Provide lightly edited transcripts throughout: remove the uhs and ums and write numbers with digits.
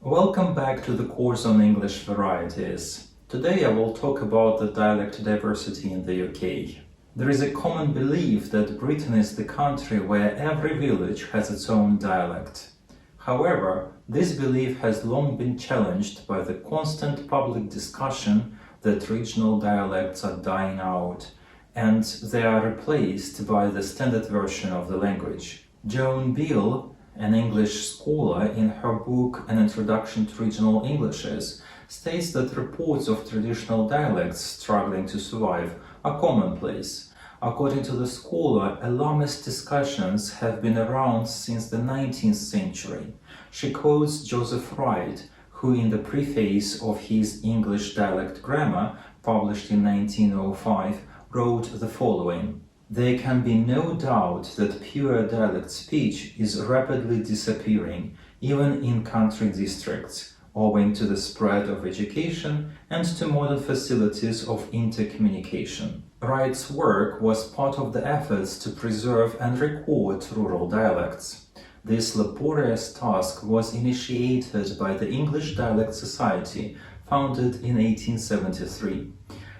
Welcome back to the course on English varieties. Today I will talk about the dialect diversity in the UK. There is a common belief that Britain is the country where every village has its own dialect. However, this belief has long been challenged by the constant public discussion that regional dialects are dying out and they are replaced by the standard version of the language. Joan Beale, an English scholar, in her book An Introduction to Regional Englishes, states that reports of traditional dialects struggling to survive are commonplace. According to the scholar, alarmist discussions have been around since the 19th century. She quotes Joseph Wright, who in the preface of his English dialect grammar, published in 1905, wrote the following: "There can be no doubt that pure dialect speech is rapidly disappearing, even in country districts, owing to the spread of education and to modern facilities of intercommunication." Wright's work was part of the efforts to preserve and record rural dialects. This laborious task was initiated by the English Dialect Society, founded in 1873.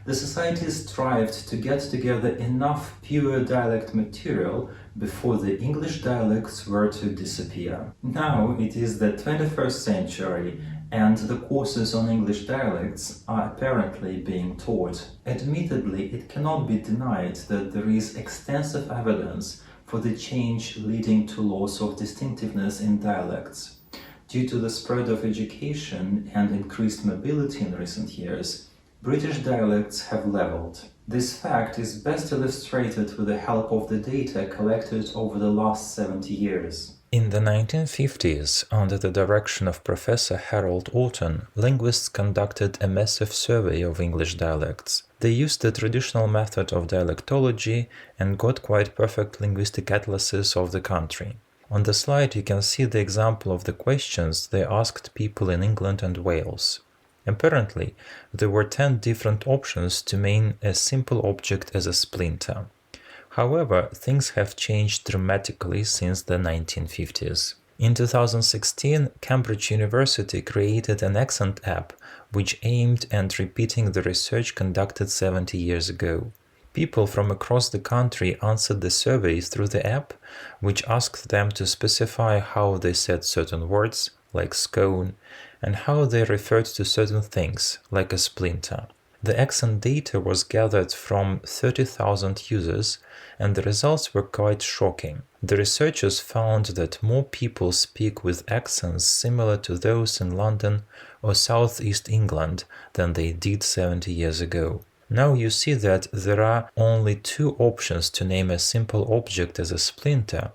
The society strived to get together enough pure dialect material before the English dialects were to disappear. Now it is the 21st century and the courses on English dialects are apparently being taught. Admittedly, it cannot be denied that there is extensive evidence for the change leading to loss of distinctiveness in dialects. Due to the spread of education and increased mobility in recent years, British dialects have leveled. This fact is best illustrated with the help of the data collected over the last 70 years. In the 1950s, under the direction of Professor Harold Orton, linguists conducted a massive survey of English dialects. They used the traditional method of dialectology and got quite perfect linguistic atlases of the country. On the slide you can see the example of the questions they asked people in England and Wales. Apparently, there were 10 different options to name a simple object as a splinter. However, things have changed dramatically since the 1950s. In 2016, Cambridge University created an accent app which aimed at repeating the research conducted 70 years ago. People from across the country answered the survey through the app, which asked them to specify how they said certain words, like scone, and how they referred to certain things, like a splinter. The accent data was gathered from 30,000 users, and the results were quite shocking. The researchers found that more people speak with accents similar to those in London or Southeast England than they did 70 years ago. Now you see that there are only 2 options to name a simple object as a splinter,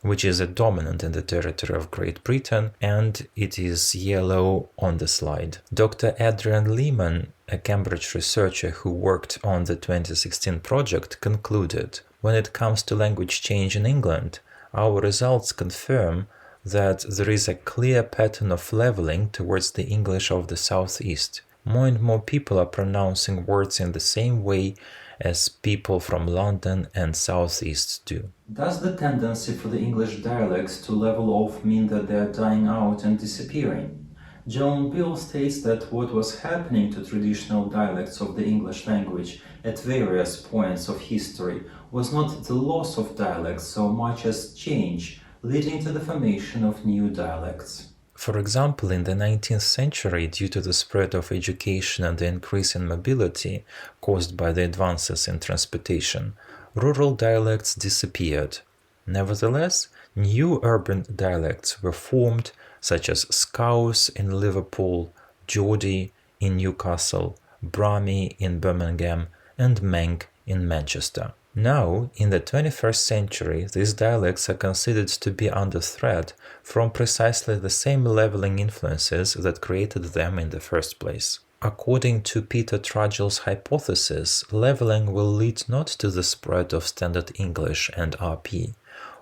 which is a dominant in the territory of Great Britain, and it is yellow on the slide. Dr. Adrian Lehman, a Cambridge researcher who worked on the 2016 project, concluded, "When it comes to language change in England, our results confirm that there is a clear pattern of leveling towards the English of the Southeast. More and more people are pronouncing words in the same way as people from London and Southeast do." Does the tendency for the English dialects to level off mean that they are dying out and disappearing? Joan Beale states that what was happening to traditional dialects of the English language at various points of history was not the loss of dialects so much as change, leading to the formation of new dialects. For example, in the 19th century, due to the spread of education and the increase in mobility caused by the advances in transportation, rural dialects disappeared. Nevertheless, new urban dialects were formed, such as Scouse in Liverpool, Geordie in Newcastle, Brahmi in Birmingham, and Manx in Manchester. Now, in the 21st century, these dialects are considered to be under threat from precisely the same leveling influences that created them in the first place. According to Peter Trudgell's hypothesis, leveling will lead not to the spread of Standard English and RP,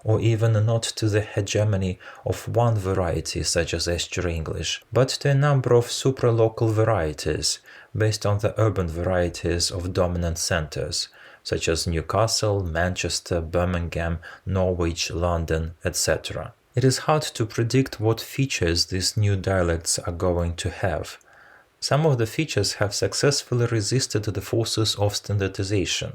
or even not to the hegemony of one variety such as Estuary English, but to a number of supralocal varieties based on the urban varieties of dominant centers, such as Newcastle, Manchester, Birmingham, Norwich, London, etc. It is hard to predict what features these new dialects are going to have. Some of the features have successfully resisted the forces of standardization.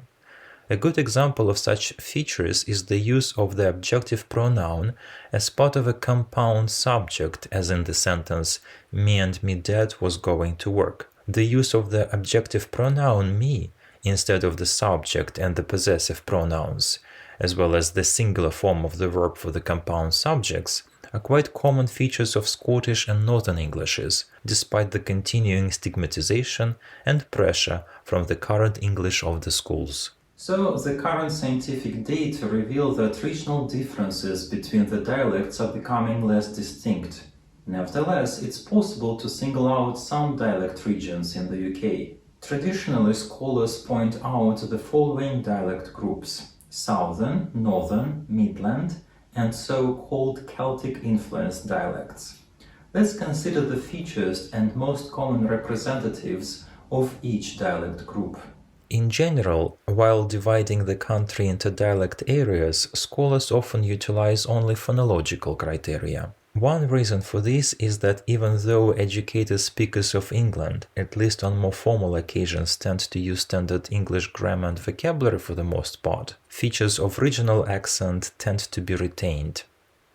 A good example of such features is the use of the objective pronoun as part of a compound subject, as in the sentence, "Me and me dad was going to work." The use of the objective pronoun me instead of the subject and the possessive pronouns, as well as the singular form of the verb for the compound subjects, are quite common features of Scottish and Northern Englishes, despite the continuing stigmatization and pressure from the current English of the schools. So, the current scientific data reveal that regional differences between the dialects are becoming less distinct. Nevertheless, it's possible to single out some dialect regions in the UK. Traditionally, scholars point out the following dialect groups: Southern, Northern, Midland, and so-called Celtic-influenced dialects. Let's consider the features and most common representatives of each dialect group. In general, while dividing the country into dialect areas, scholars often utilize only phonological criteria. One reason for this is that even though educated speakers of England, at least on more formal occasions, tend to use standard English grammar and vocabulary for the most part, features of regional accent tend to be retained.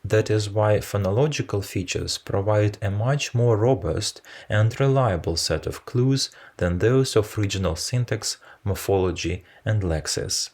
That is why phonological features provide a much more robust and reliable set of clues than those of regional syntax, morphology, and lexis.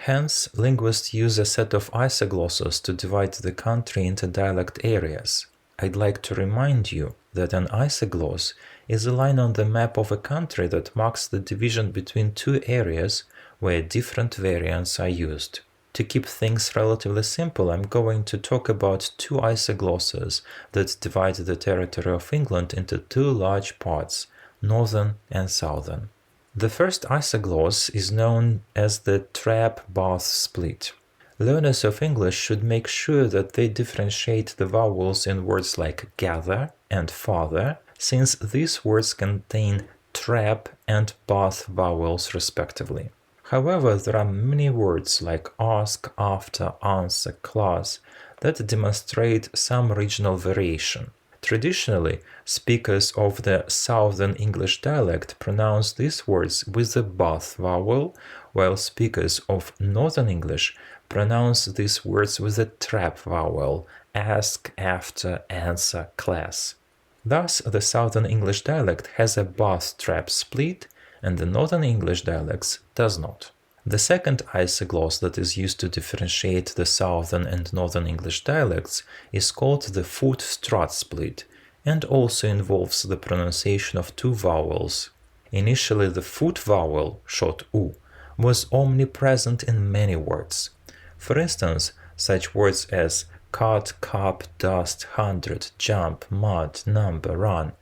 Hence, linguists use a set of isoglosses to divide the country into dialect areas. I'd like to remind you that an isogloss is a line on the map of a country that marks the division between two areas where different variants are used. To keep things relatively simple, I'm going to talk about two isoglosses that divide the territory of England into two large parts, Northern and Southern. The first isogloss is known as the trap-bath split. Learners of English should make sure that they differentiate the vowels in words like gather and father, since these words contain trap and bath vowels respectively. However, there are many words like ask, after, answer, class that demonstrate some regional variation. Traditionally, speakers of the Southern English dialect pronounce these words with the bath vowel, while speakers of Northern English pronounce these words with the trap vowel, ask, after, answer, class. Thus, the Southern English dialect has a bath-trap split, and the Northern English dialects does not. The second isogloss that is used to differentiate the Southern and Northern English dialects is called the foot-strut split, and also involves the pronunciation of two vowels. Initially, the foot vowel, short u, was omnipresent in many words. For instance, such words as cut, cup, dust, 100, jump, mud, number, run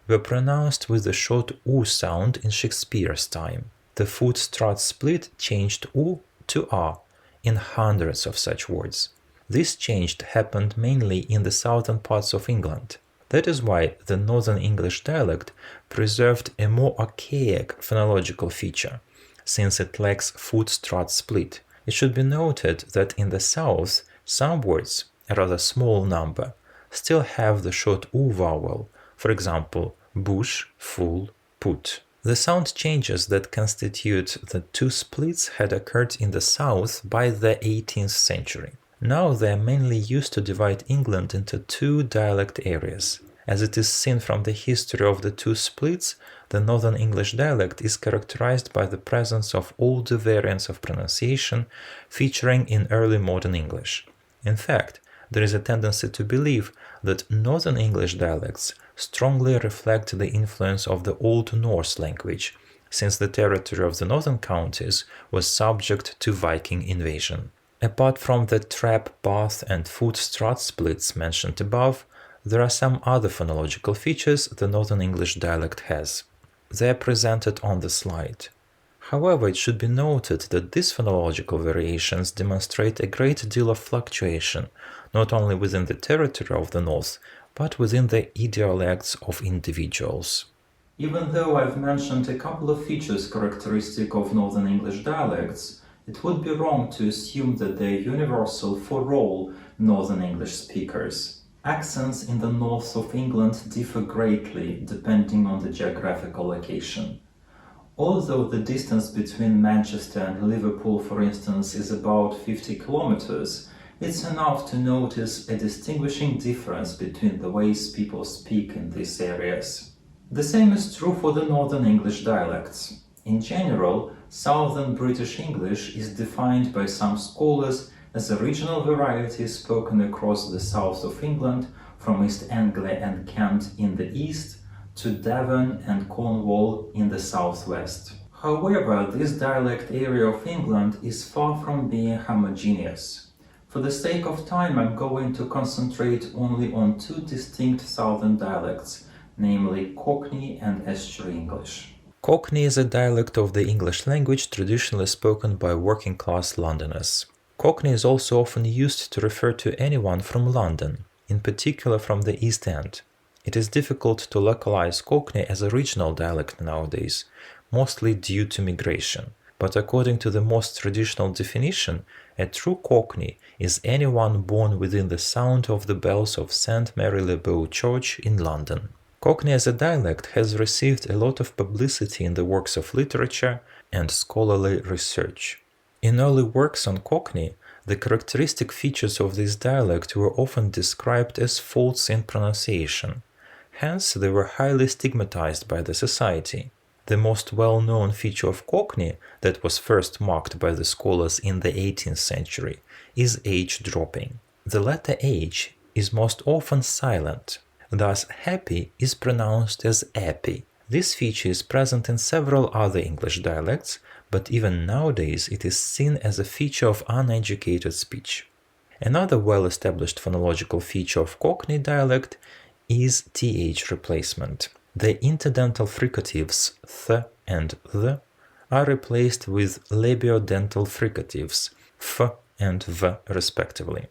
were pronounced with the short u sound in Shakespeare's time. The foot-strut split changed u to a in hundreds of such words. This change happened mainly in the southern parts of England. That is why the Northern English dialect preserved a more archaic phonological feature, since it lacks foot-strut split. It should be noted that in the south, some words, a rather small number, still have the short u vowel, for example, bush, full, put. The sound changes that constitute the two splits had occurred in the south by the 18th century. Now they are mainly used to divide England into two dialect areas. As it is seen from the history of the two splits, the Northern English dialect is characterized by the presence of older variants of pronunciation featuring in early modern English. In fact, there is a tendency to believe that Northern English dialects strongly reflect the influence of the Old Norse language, since the territory of the northern counties was subject to Viking invasion. Apart from the trap, bath, and foot-strut splits mentioned above, there are some other phonological features the Northern English dialect has. They are presented on the slide. However, it should be noted that these phonological variations demonstrate a great deal of fluctuation, not only within the territory of the North, but within the dialects of individuals. Even though I've mentioned a couple of features characteristic of Northern English dialects, It would be wrong to assume that they are universal for all Northern English speakers. Accents in the north of England differ greatly depending on the geographical location. Although the distance between Manchester and Liverpool, for instance, is about 50 kilometers, it's enough to notice a distinguishing difference between the ways people speak in these areas. The same is true for the Northern English dialects. In general, Southern British English is defined by some scholars as a regional variety spoken across the south of England, from East Anglia and Kent in the east to Devon and Cornwall in the southwest. However, this dialect area of England is far from being homogeneous. For the sake of time, I'm going to concentrate only on two distinct southern dialects, namely Cockney and Estuary English. Cockney is a dialect of the English language traditionally spoken by working-class Londoners. Cockney is also often used to refer to anyone from London, in particular from the East End. It is difficult to localize Cockney as a regional dialect nowadays, mostly due to migration. But according to the most traditional definition, a true Cockney is anyone born within the sound of the bells of St. Mary-le-Bow Church in London. Cockney as a dialect has received a lot of publicity in the works of literature and scholarly research. In early works on Cockney, the characteristic features of this dialect were often described as faults in pronunciation. Hence, they were highly stigmatized by the society. The most well-known feature of Cockney, that was first marked by the scholars in the 18th century, is H dropping. The letter H is most often silent. Thus, happy is pronounced as appy. This feature is present in several other English dialects, but even nowadays it is seen as a feature of uneducated speech. Another well-established phonological feature of Cockney dialect is th replacement. The interdental fricatives th and th are replaced with labiodental fricatives f and v respectively.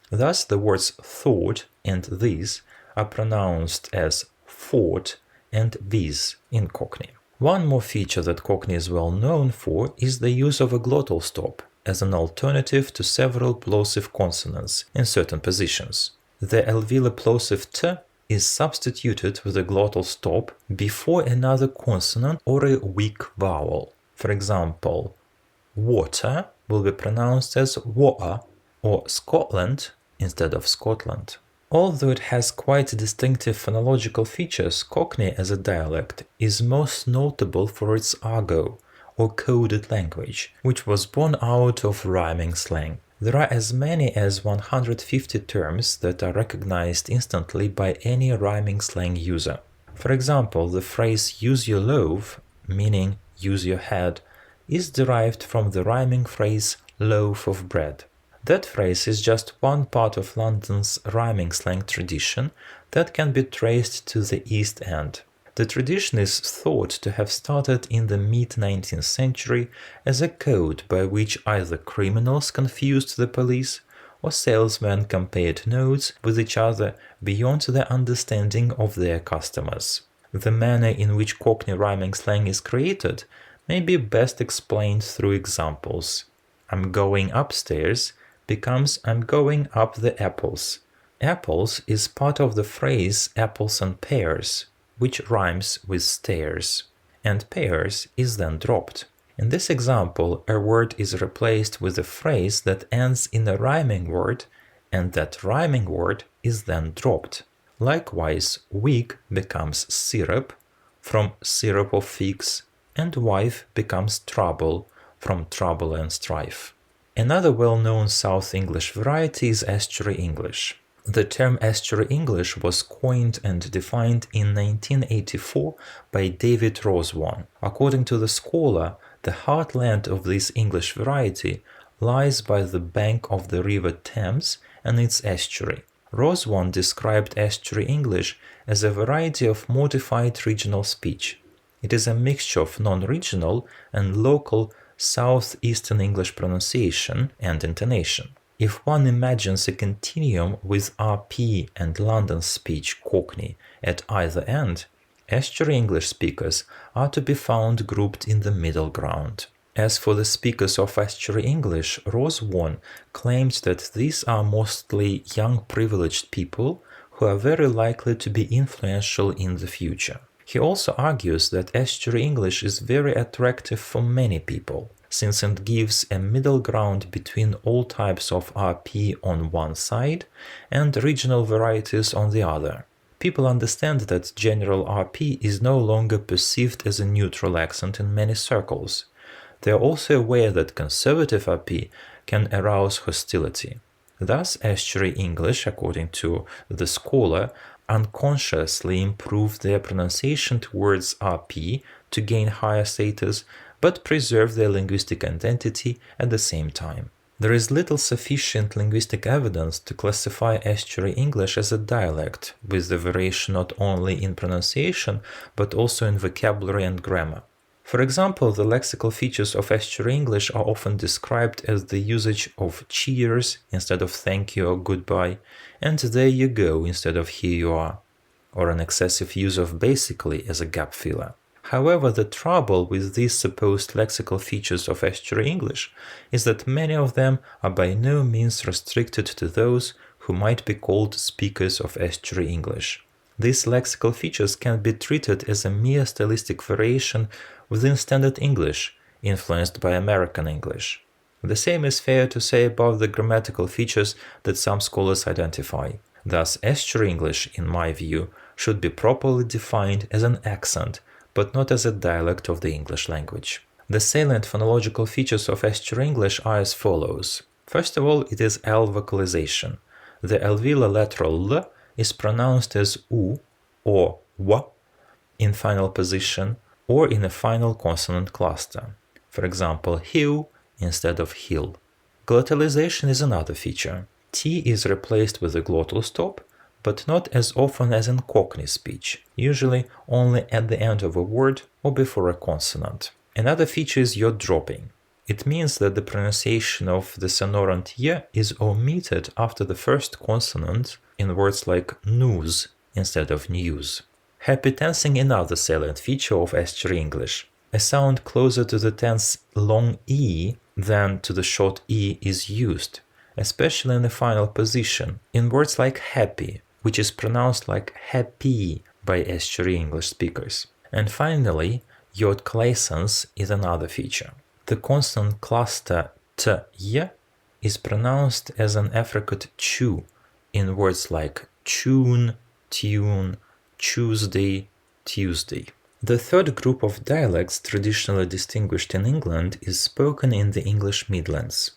Thus, the words thought and these are pronounced as fought and these in Cockney. One more feature that Cockney is well known for is the use of a glottal stop as an alternative to several plosive consonants in certain positions. The alveolar plosive t is substituted with a glottal stop before another consonant or a weak vowel. For example, water will be pronounced as water or Scotland instead of Scotland. Although it has quite distinctive phonological features, Cockney as a dialect is most notable for its argot, or coded language, which was born out of rhyming slang. There are as many as 150 terms that are recognized instantly by any rhyming slang user. For example, the phrase use your loaf, meaning use your head, is derived from the rhyming phrase loaf of bread. That phrase is just one part of London's rhyming slang tradition that can be traced to the East End. The tradition is thought to have started in the mid-19th century as a code by which either criminals confused the police or salesmen compared notes with each other beyond the understanding of their customers. The manner in which Cockney rhyming slang is created may be best explained through examples. I'm going upstairs becomes I'm going up the apples. Apples is part of the phrase apples and pears, which rhymes with stairs, and pears is then dropped. In this example, a word is replaced with a phrase that ends in a rhyming word, and that rhyming word is then dropped. Likewise, wig becomes syrup, from syrup of figs, and wife becomes trouble, from trouble and strife. Another well-known South English variety is Estuary English. The term Estuary English was coined and defined in 1984 by David Roswan. According to the scholar, the heartland of this English variety lies by the bank of the River Thames and its estuary. Roswan described Estuary English as a variety of modified regional speech. It is a mixture of non-regional and local Southeastern English pronunciation and intonation. If one imagines a continuum with RP and London speech Cockney at either end, Estuary English speakers are to be found grouped in the middle ground. As for the speakers of Estuary English, Rose Warne claimed that these are mostly young privileged people who are very likely to be influential in the future. He also argues that Estuary English is very attractive for many people, since it gives a middle ground between all types of RP on one side and regional varieties on the other. People understand that general RP is no longer perceived as a neutral accent in many circles. They are also aware that conservative RP can arouse hostility. Thus, Estuary English, according to the scholar, unconsciously improved their pronunciation towards RP to gain higher status, but preserve their linguistic identity at the same time. There is little sufficient linguistic evidence to classify Estuary English as a dialect, with the variation not only in pronunciation, but also in vocabulary and grammar. For example, the lexical features of Estuary English are often described as the usage of cheers instead of thank you or goodbye, and there you go instead of here you are, or an excessive use of basically as a gap filler. However, the trouble with these supposed lexical features of Estuary English is that many of them are by no means restricted to those who might be called speakers of Estuary English. These lexical features can be treated as a mere stylistic variation within Standard English, influenced by American English. The same is fair to say about the grammatical features that some scholars identify. Thus, Estuary English, in my view, should be properly defined as an accent, but not as a dialect of the English language. The salient phonological features of Estuary English are as follows. First of all, it is L vocalization. The alveolar lateral L is pronounced as U or W in final position or in a final consonant cluster. For example, hill instead of hill. Glottalization is another feature. T is replaced with a glottal stop, but not as often as in Cockney speech, usually only at the end of a word or before a consonant. Another feature is yaw dropping. It means that the pronunciation of the sonorant y is omitted after the first consonant in words like news instead of news. Happy tensing is another salient feature of Estuary English. A sound closer to the tense long e than to the short e is used, especially in the final position, in words like happy, which is pronounced like happy by Estuary English speakers. And finally, yod claisance is another feature. The consonant cluster t-y is pronounced as an affricate chew in words like tune, tune, Tuesday, Tuesday. The third group of dialects traditionally distinguished in England is spoken in the English Midlands.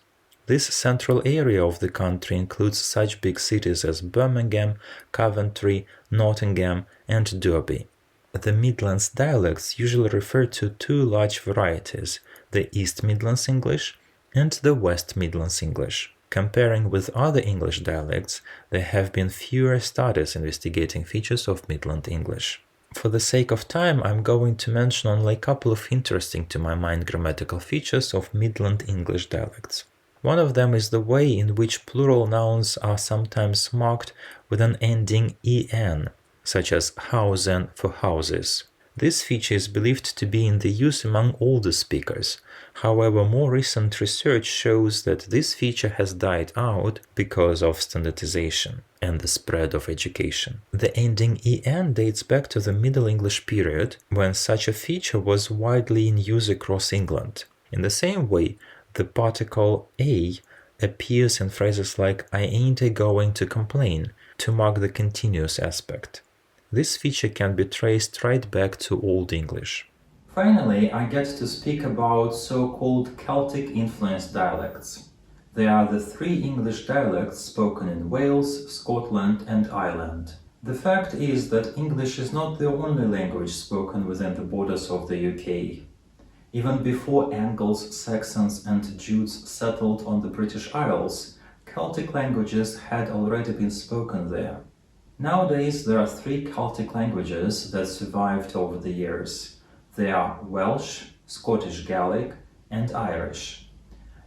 This central area of the country includes such big cities as Birmingham, Coventry, Nottingham, and Derby. The Midlands dialects usually refer to two large varieties, the East Midlands English and the West Midlands English. Comparing with other English dialects, there have been fewer studies investigating features of Midland English. For the sake of time, I'm going to mention only a couple of interesting to my mind grammatical features of Midland English dialects. One of them is the way in which plural nouns are sometimes marked with an ending en, such as hausen for houses. This feature is believed to be in the use among older speakers. However, more recent research shows that this feature has died out because of standardization and the spread of education. The ending en dates back to the Middle English period, when such a feature was widely in use across England. In the same way, the particle a appears in phrases like I ain't a-going to complain to mark the continuous aspect. This feature can be traced right back to Old English. Finally, I get to speak about so-called Celtic influenced dialects. They are the three English dialects spoken in Wales, Scotland, and Ireland. The fact is that English is not the only language spoken within the borders of the UK. Even before Angles, Saxons, and Jutes settled on the British Isles, Celtic languages had already been spoken there. Nowadays, there are three Celtic languages that survived over the years. They are Welsh, Scottish Gaelic, and Irish.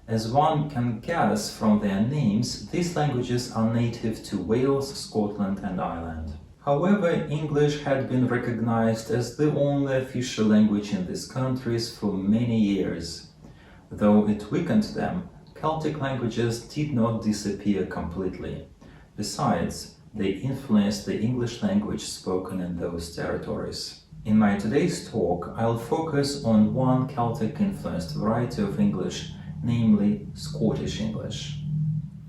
As one can guess from their names, these languages are native to Wales, Scotland, and Ireland. However, English had been recognized as the only official language in these countries for many years. Though it weakened them, Celtic languages did not disappear completely. Besides, they influenced the English language spoken in those territories. In my today's talk, I'll focus on one Celtic-influenced variety of English, namely Scottish English.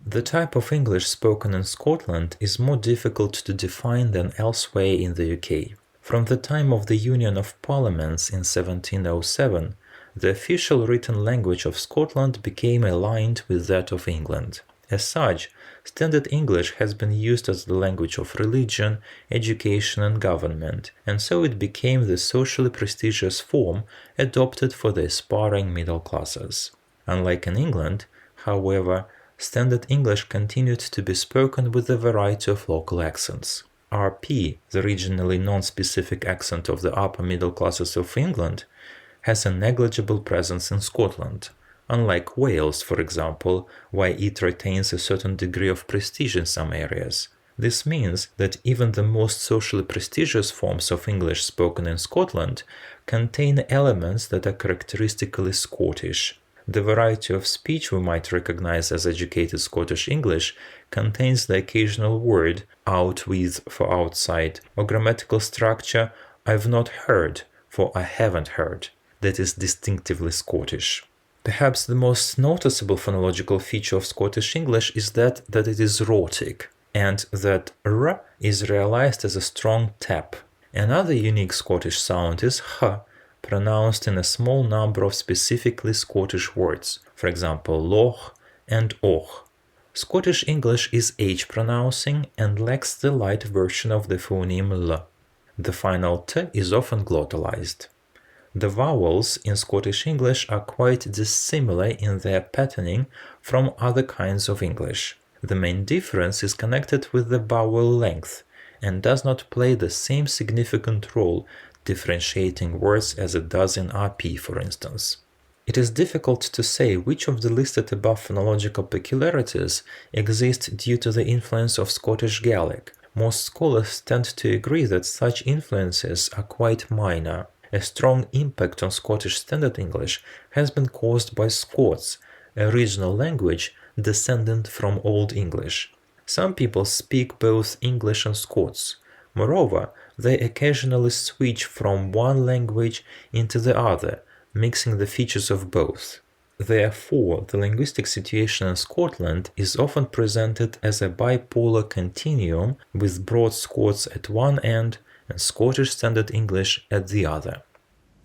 The type of English spoken in Scotland is more difficult to define than elsewhere in the UK. From the time of the Union of Parliaments in 1707, the official written language of Scotland became aligned with that of England. As such, Standard English has been used as the language of religion, education and government, and so it became the socially prestigious form adopted for the aspiring middle classes. Unlike in England, however, Standard English continued to be spoken with a variety of local accents. RP, the regionally non-specific accent of the upper middle classes of England, has a negligible presence in Scotland, unlike Wales, for example, where it retains a certain degree of prestige in some areas. This means that even the most socially prestigious forms of English spoken in Scotland contain elements that are characteristically Scottish. The variety of speech we might recognize as educated Scottish English contains the occasional word out with for outside, or grammatical structure I've not heard for I haven't heard, that is distinctively Scottish. Perhaps the most noticeable phonological feature of Scottish English is that it is rhotic, and that r is realized as a strong tap. Another unique Scottish sound is h, pronounced in a small number of specifically Scottish words, for example loch and och. Scottish English is h-pronouncing and lacks the light version of the phoneme l. The final t is often glottalized. The vowels in Scottish English are quite dissimilar in their patterning from other kinds of English. The main difference is connected with the vowel length and does not play the same significant role differentiating words as it does in RP, for instance. It is difficult to say which of the listed above phonological peculiarities exist due to the influence of Scottish Gaelic. Most scholars tend to agree that such influences are quite minor. A strong impact on Scottish Standard English has been caused by Scots, a regional language descendant from Old English. Some people speak both English and Scots. Moreover, they occasionally switch from one language into the other, mixing the features of both. Therefore, the linguistic situation in Scotland is often presented as a bipolar continuum with Broad Scots at one end and Scottish Standard English at the other.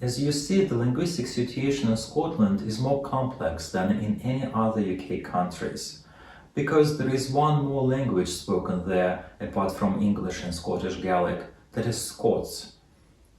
As you see, the linguistic situation in Scotland is more complex than in any other UK countries, because there is one more language spoken there apart from English and Scottish Gaelic, that is Scots.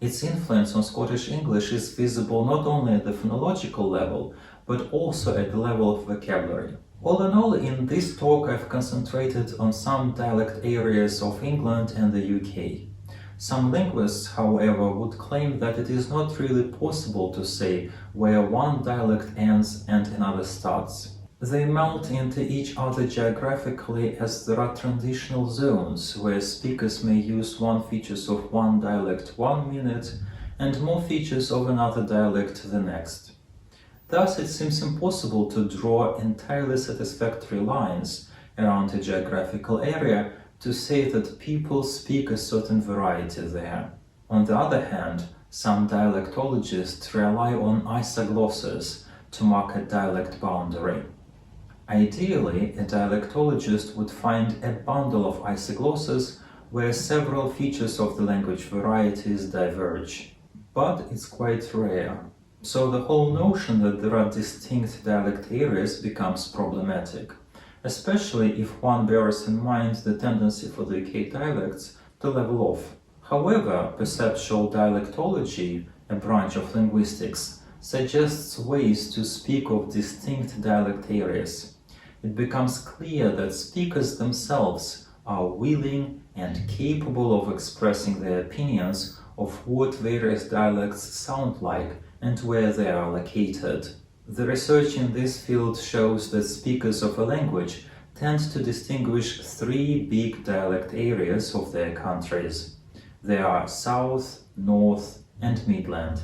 Its influence on Scottish English is visible not only at the phonological level, but also at the level of vocabulary. All in all, in this talk I've concentrated on some dialect areas of England and the UK. Some linguists, however, would claim that it is not really possible to say where one dialect ends and another starts. They melt into each other geographically as there are transitional zones where speakers may use one features of one dialect 1 minute and more features of another dialect the next. Thus, it seems impossible to draw entirely satisfactory lines around a geographical area to say that people speak a certain variety there. On the other hand, some dialectologists rely on isoglosses to mark a dialect boundary. Ideally, a dialectologist would find a bundle of isoglosses where several features of the language varieties diverge. But it's quite rare. So the whole notion that there are distinct dialect areas becomes problematic, especially if one bears in mind the tendency for the UK dialects to level off. However, perceptual dialectology, a branch of linguistics, suggests ways to speak of distinct dialect areas. It becomes clear that speakers themselves are willing and capable of expressing their opinions of what various dialects sound like and where they are located. The research in this field shows that speakers of a language tend to distinguish 3 big dialect areas of their countries. They are South, North, and Midland.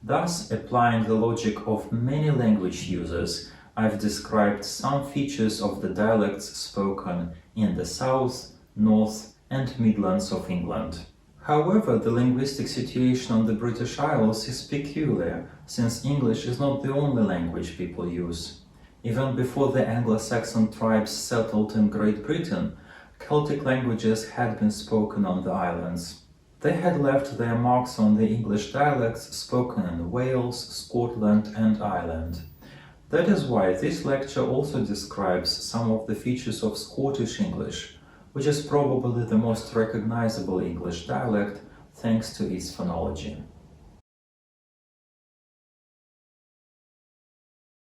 Thus, applying the logic of many language users, I've described some features of the dialects spoken in the south, north, and Midlands of England. However, the linguistic situation on the British Isles is peculiar, since English is not the only language people use. Even before the Anglo-Saxon tribes settled in Great Britain, Celtic languages had been spoken on the islands. They had left their marks on the English dialects spoken in Wales, Scotland, and Ireland. That is why this lecture also describes some of the features of Scottish English, which is probably the most recognizable English dialect thanks to its phonology.